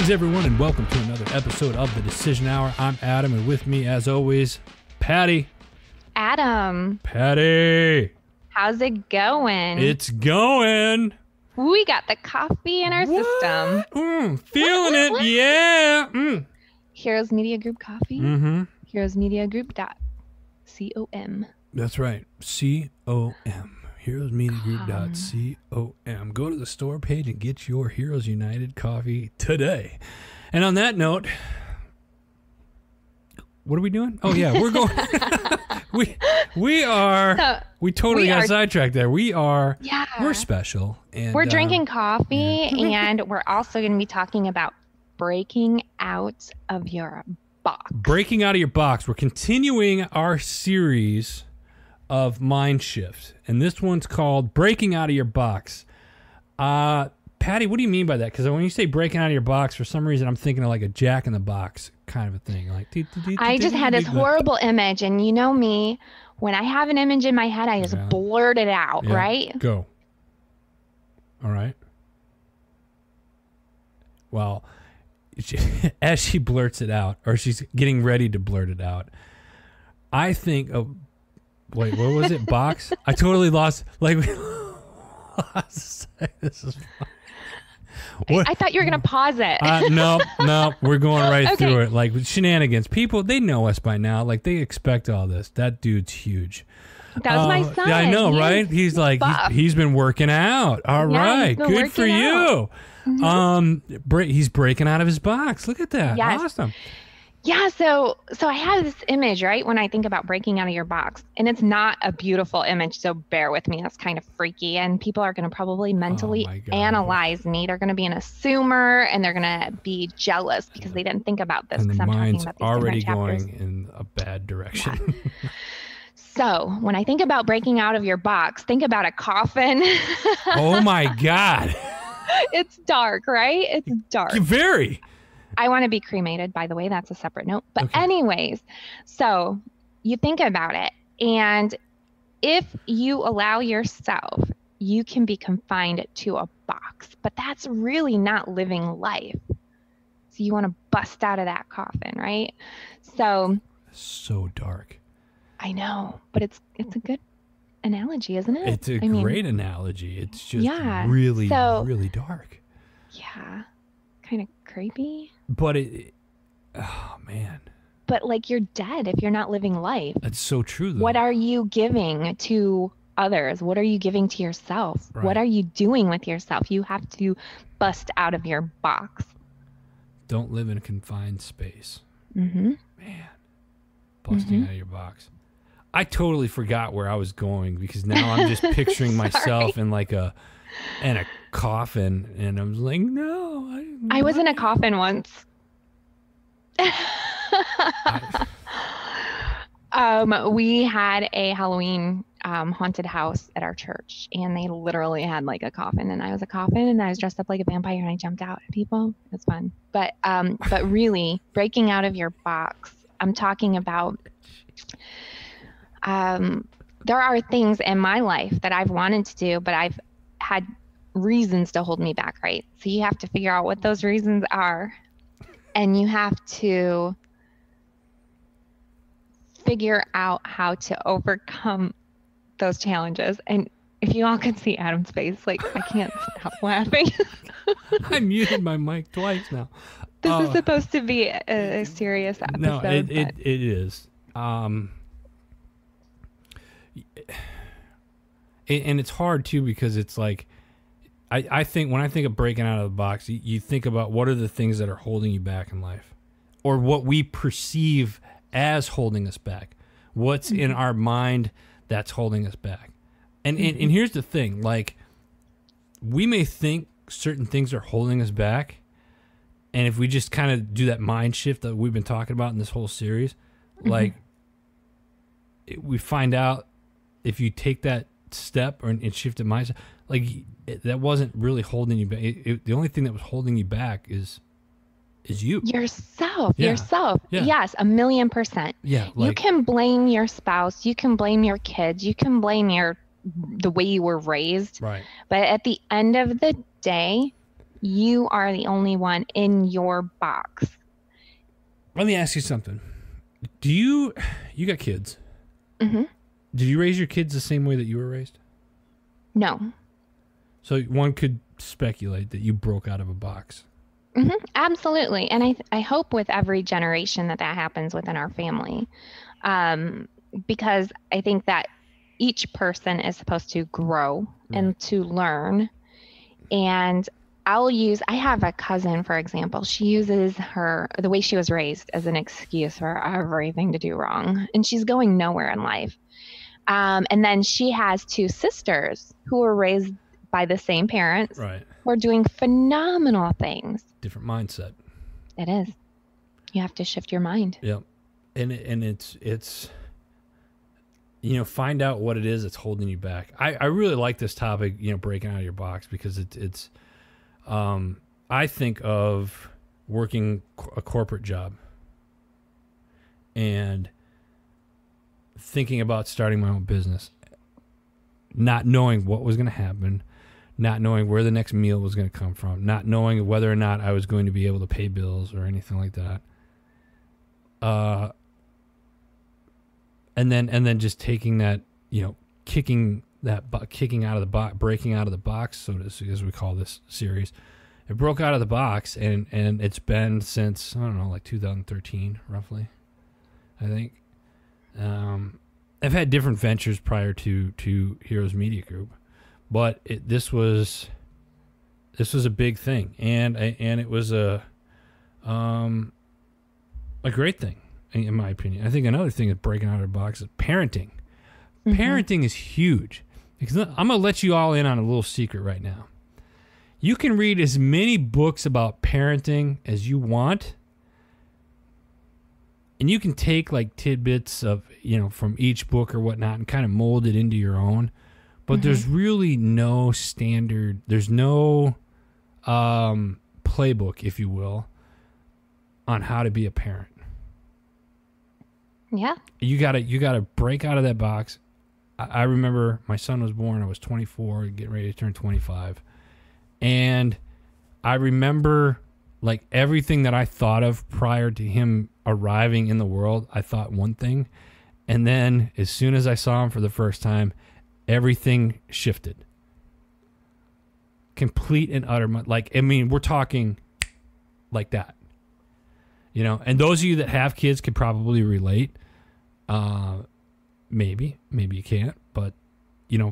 Greetings, everyone, and welcome to another episode of The Decision Hour. I'm Adam, and with me, as always, Patty. Adam. Patty. How's it going? It's going. We got the coffee in our system. Feeling it, yeah. Heroes Media Group coffee. Mm-hmm. Heroesmediagroup.com. That's right. C-O-M. Heroesmediagroup.com. Go to the store page and get your Heroes United coffee today. And on that note, what are we doing? Oh yeah, we're going. we totally got sidetracked there. We're special, and we're drinking coffee, and we're also going to be talking about breaking out of your box. Breaking out of your box. We're continuing our series of Mind Shift, and this one's called Breaking Out of Your Box. Patty, what do you mean by that? Because when you say breaking out of your box, for some reason I'm thinking of like a Jack in the Box kind of a thing. Like I just had this horrible image, and you know me, when I have an image in my head, I just blurt it out, right? Go. All right. Well, as she blurts it out, or she's getting ready to blurt it out, I think of... Wait, what was it? Box? I totally lost. This is fun. I thought you were going to pause it. No, we're going right through it. Like shenanigans. People, they know us by now. Like they expect all this. That dude's huge. That was my son. Yeah, I know, right? He's like, he's been working out. All right, good for you. Mm-hmm. He's breaking out of his box. Look at that. Yes. Awesome. Yeah, so I have this image, right, when I think about breaking out of your box, and it's not a beautiful image, so bear with me. That's kind of freaky, and people are going to probably mentally analyze me. They're going to be an assumer, and they're going to be jealous because they didn't think about this. And the I'm mind's talking about these already different going in a bad direction. Yeah. So when I think about breaking out of your box, think about a coffin. Oh, my God. It's dark, right? It's dark. Very. I want to be cremated, by the way. That's a separate note. But anyways, so you think about it. And if you allow yourself, you can be confined to a box. But that's really not living life. So you want to bust out of that coffin, right? So dark. I know. But it's a good analogy, isn't it? It's a great analogy. It's just really dark. Yeah. Kind of creepy. But oh man. But like you're dead if you're not living life. That's so true though. What are you giving to others? What are you giving to yourself? Right. What are you doing with yourself? You have to bust out of your box. Don't live in a confined space. Mm-hmm. Man. Busting out of your box. I totally forgot where I was going because now I'm just picturing myself in like a coffin, and I'm like, no. I was in a coffin once. We had a Halloween haunted house at our church, and they literally had like a coffin, and I was a coffin, and I was dressed up like a vampire, and I jumped out at people. It was fun. But really, breaking out of your box, I'm talking about there are things in my life that I've wanted to do, but I've had reasons to hold me back, right? So you have to figure out what those reasons are, and you have to figure out how to overcome those challenges. And if you all could see Adam's face, like I can't stop laughing. I muted my mic twice now. This is supposed to be a serious episode. No, it is. And it's hard too because it's like I think when I think of breaking out of the box, you think about what are the things that are holding you back in life, or what we perceive as holding us back. What's in our mind that's holding us back? And here's the thing, like we may think certain things are holding us back, and if we just kind of do that mind shift that we've been talking about in this whole series, like we find out if you take that step and shift the mindset, like that wasn't really holding you back. The only thing that was holding you back is you. Yourself. Yeah. Yourself. Yeah. Yes, 1,000,000%. Yeah. You can blame your spouse. You can blame your kids. You can blame the way you were raised. Right. But at the end of the day, You are the only one in your box. Let me ask you something. You got kids? Mm-hmm. Did you raise your kids the same way that you were raised? No. So one could speculate that you broke out of a box. Mm-hmm. Absolutely. And I hope with every generation that happens within our family, because I think that each person is supposed to grow and to learn. And I have a cousin, for example, she uses the way she was raised as an excuse for everything to do wrong. And she's going nowhere in life. And then she has two sisters who were raised by the same parents. Right. Who are doing phenomenal things. Different mindset. It is. You have to shift your mind. Yep. And it's find out what it is that's holding you back. I really like this topic, breaking out of your box, because it's I think of working a corporate job and thinking about starting my own business, not knowing what was going to happen, not knowing where the next meal was going to come from, not knowing whether or not I was going to be able to pay bills or anything like that. And then just taking that, kicking out of the box, breaking out of the box, so to speak, as we call this series. It broke out of the box, and it's been since, I don't know, like 2013, roughly, I think. I've had different ventures prior to Heroes Media Group, but this was a big thing, and it was a great thing, in my opinion. I think another thing is breaking out of the box is parenting. Mm-hmm. Parenting is huge. Because I'm going to let you all in on a little secret right now. You can read as many books about parenting as you want, and you can take like tidbits of, from each book or whatnot and kind of mold it into your own. But there's really no standard. There's no playbook, if you will, on how to be a parent. Yeah. You gotta break out of that box. I remember my son was born. I was 24, getting ready to turn 25. And I remember like everything that I thought of prior to him arriving in the world, I thought one thing. And then as soon as I saw him for the first time, everything shifted. Complete and utter. We're talking like that. And those of you that have kids could probably relate. Maybe you can't, but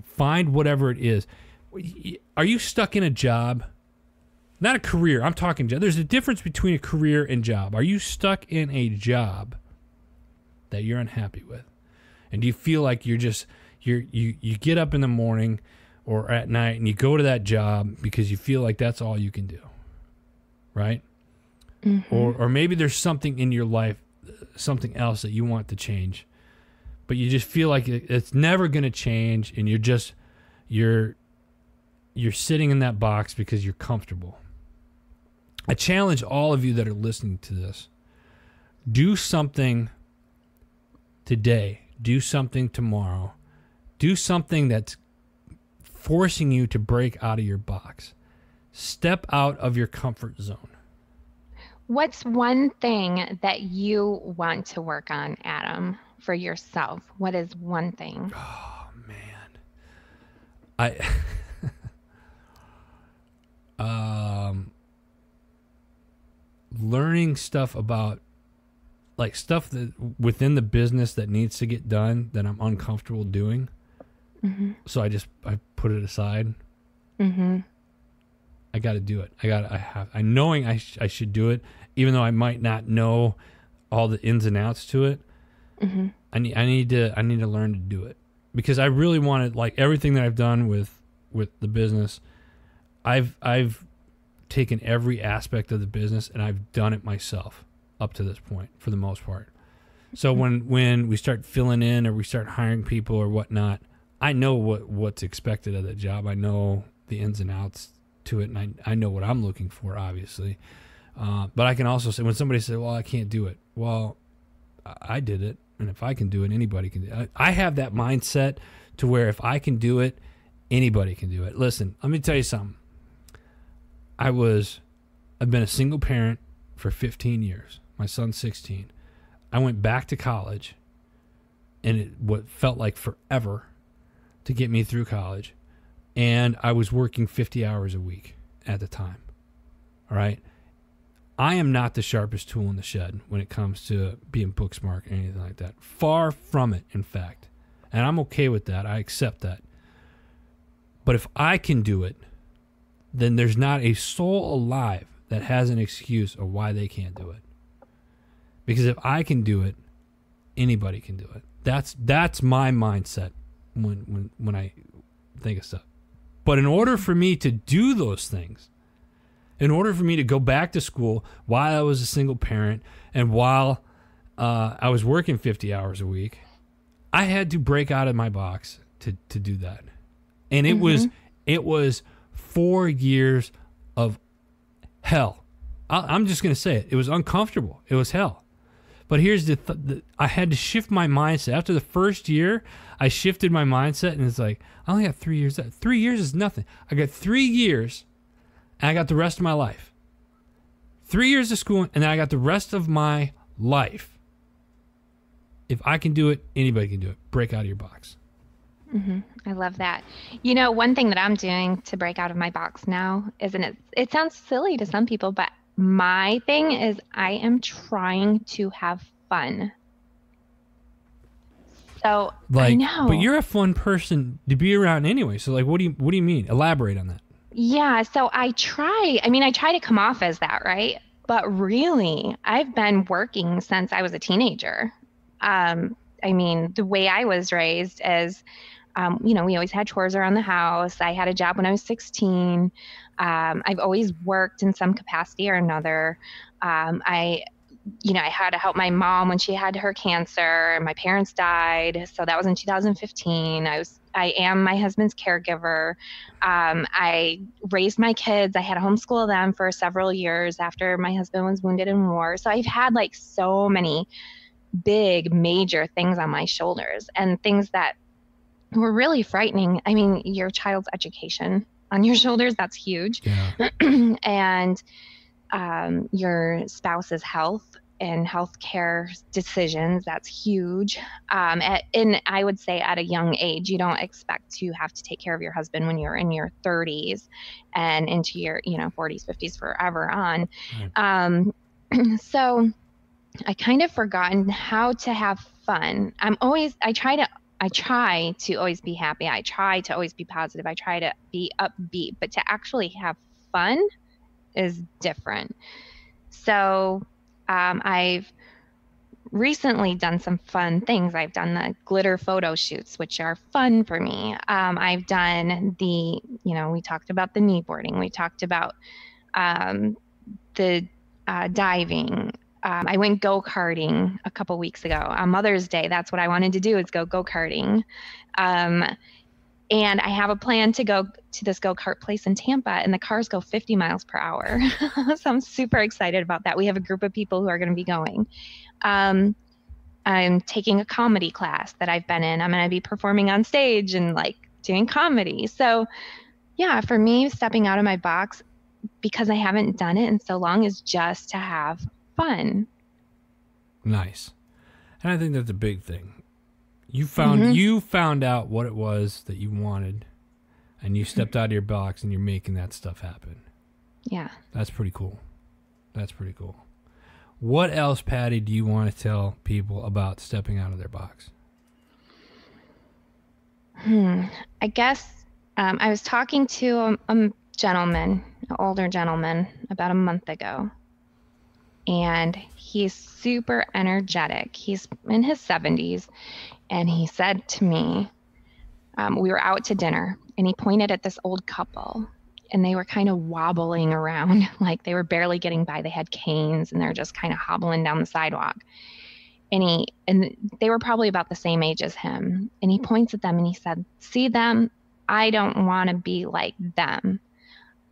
find whatever it is. Are you stuck in a job? Not a career. I'm talking job. There's a difference between a career and job. Are you stuck in a job that you're unhappy with? And do you feel like you get up in the morning or at night and you go to that job because you feel like that's all you can do, right? Mm-hmm. Or maybe there's something in your life, something else that you want to change, but you just feel like it's never going to change, and you're sitting in that box because you're comfortable. I challenge all of you that are listening to this. Do something today. Do something tomorrow. Do something that's forcing you to break out of your box. Step out of your comfort zone. What's one thing that you want to work on, Adam, for yourself? What is one thing? Oh, man. Learning stuff about, like, stuff that within the business that needs to get done that I'm uncomfortable doing. Mm-hmm. So I put it aside. Mm-hmm. I got to do it. I should do it, even though I might not know all the ins and outs to it. Mm-hmm. I need to learn to do it, because I really want to, like, everything that I've done with the business. I've taken every aspect of the business and I've done it myself up to this point for the most part. So when we start filling in or we start hiring people or whatnot, I know what's expected of that job. I know the ins and outs to it, and I know what I'm looking for, obviously. But I can also say, when somebody says, well, I can't do it. Well, I did it, and if I can do it, anybody can do it. I have that mindset to where if I can do it, anybody can do it. Listen, let me tell you something. I've been a single parent for 15 years. My son's 16. I went back to college, and what felt like forever to get me through college, and I was working 50 hours a week at the time. All right? I am not the sharpest tool in the shed when it comes to being book smart or anything like that. Far from it, in fact. And I'm okay with that. I accept that. But if I can do it, then there's not a soul alive that has an excuse of why they can't do it. Because if I can do it, anybody can do it. That's my mindset when I think of stuff. But in order for me to do those things, in order for me to go back to school while I was a single parent and while I was working 50 hours a week, I had to break out of my box to do that. And it was 4 years of hell. I'm just going to say it. It was uncomfortable. It was hell. But here's I had to shift my mindset. After the first year, I shifted my mindset, and it's like, I only got 3 years. 3 years is nothing. I got 3 years, and I got the rest of my life. 3 years of school, and then I got the rest of my life. If I can do it, anybody can do it. Break out of your box. Mm-hmm. I love that. You know, one thing that I'm doing to break out of my box now it sounds silly to some people, but my thing is I am trying to have fun. So I know. But you're a fun person to be around anyway. So like, what do you mean? Elaborate on that. Yeah. So I try to come off as that, right? But really, I've been working since I was a teenager. The way I was raised is, we always had chores around the house. I had a job when I was 16. I've always worked in some capacity or another. I had to help my mom when she had her cancer, and my parents died. So that was in 2015. I am my husband's caregiver. I raised my kids. I had to homeschool them for several years after my husband was wounded in war. So I've had like so many big, major things on my shoulders, and things that were really frightening. I mean, your child's education on your shoulders, that's huge. Yeah. And your spouse's health and healthcare decisions, that's huge. And I would say at a young age, you don't expect to have to take care of your husband when you're in your 30s and into your 40s, 50s, forever on. Right. So I kind of forgotten how to have fun. I try to always be happy. I try to always be positive. I try to be upbeat, but to actually have fun is different. So I've recently done some fun things. I've done the glitter photo shoots, which are fun for me. I've done we talked about the kneeboarding. We talked about the diving. I went go-karting a couple weeks ago on Mother's Day. That's what I wanted to do, is go-karting. And I have a plan to go to this go-kart place in Tampa, and the cars go 50 miles per hour. So I'm super excited about that. We have a group of people who are going to be going. I'm taking a comedy class that I've been in. I'm going to be performing on stage and doing comedy. So yeah, for me, stepping out of my box, because I haven't done it in so long, is just to have fun. Nice. And I think that's a big thing. You found out what it was that you wanted, and you stepped out of your box, and you're making that stuff happen. Yeah. That's pretty cool. What else, Patty, do you want to tell people about stepping out of their box? I guess I was talking to a gentleman, an older gentleman, about a month ago. And he's super energetic. He's in his 70s. And he said to me, we were out to dinner, and he pointed at this old couple, and they were kind of wobbling around, like they were barely getting by. They had canes, and they're just kind of hobbling down the sidewalk. And they were probably about the same age as him. And he points at them and he said, "See them? I don't want to be like them.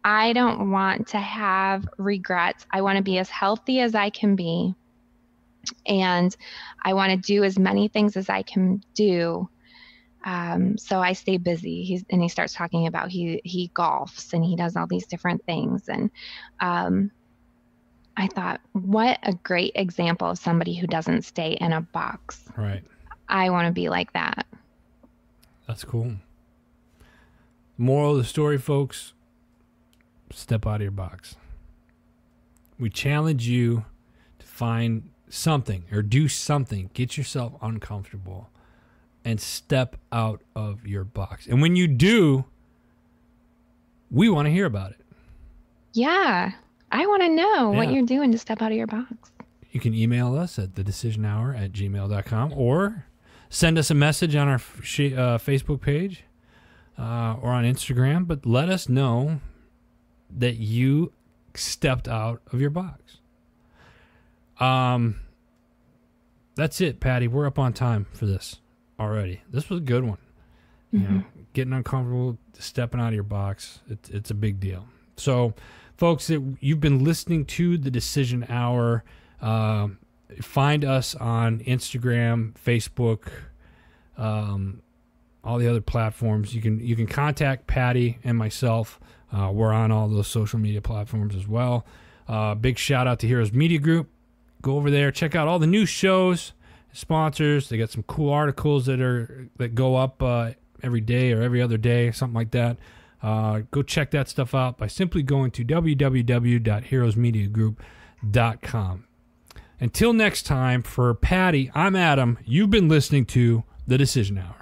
I don't want to have regrets. I want to be as healthy as I can be. And I want to do as many things as I can do So I stay busy. And he starts talking about he golfs and he does all these different things. And I thought, what a great example of somebody who doesn't stay in a box. Right. I want to be like that. That's cool. Moral of the story, folks, step out of your box. We challenge you to find something or do something. Get yourself uncomfortable and step out of your box. And when you do, we want to hear about it. Yeah. I want to know what you're doing to step out of your box. You can email us at thedecisionhour@gmail.com or send us a message on our Facebook page or on Instagram. But let us know that you stepped out of your box. That's it, Patty. We're up on time for this already. This was a good one. You know, getting uncomfortable, stepping out of your box. It's a big deal. So, folks, you've been listening to The Decision Hour. Find us on Instagram, Facebook, all the other platforms. You can contact Patty and myself. We're on all those social media platforms as well. Big shout out to Heroes Media Group. Go over there, check out all the new shows, sponsors. They got some cool articles that go up every day or every other day, something like that. Go check that stuff out by simply going to www.heroesmediagroup.com. Until next time, for Patty, I'm Adam. You've been listening to The Decision Hour.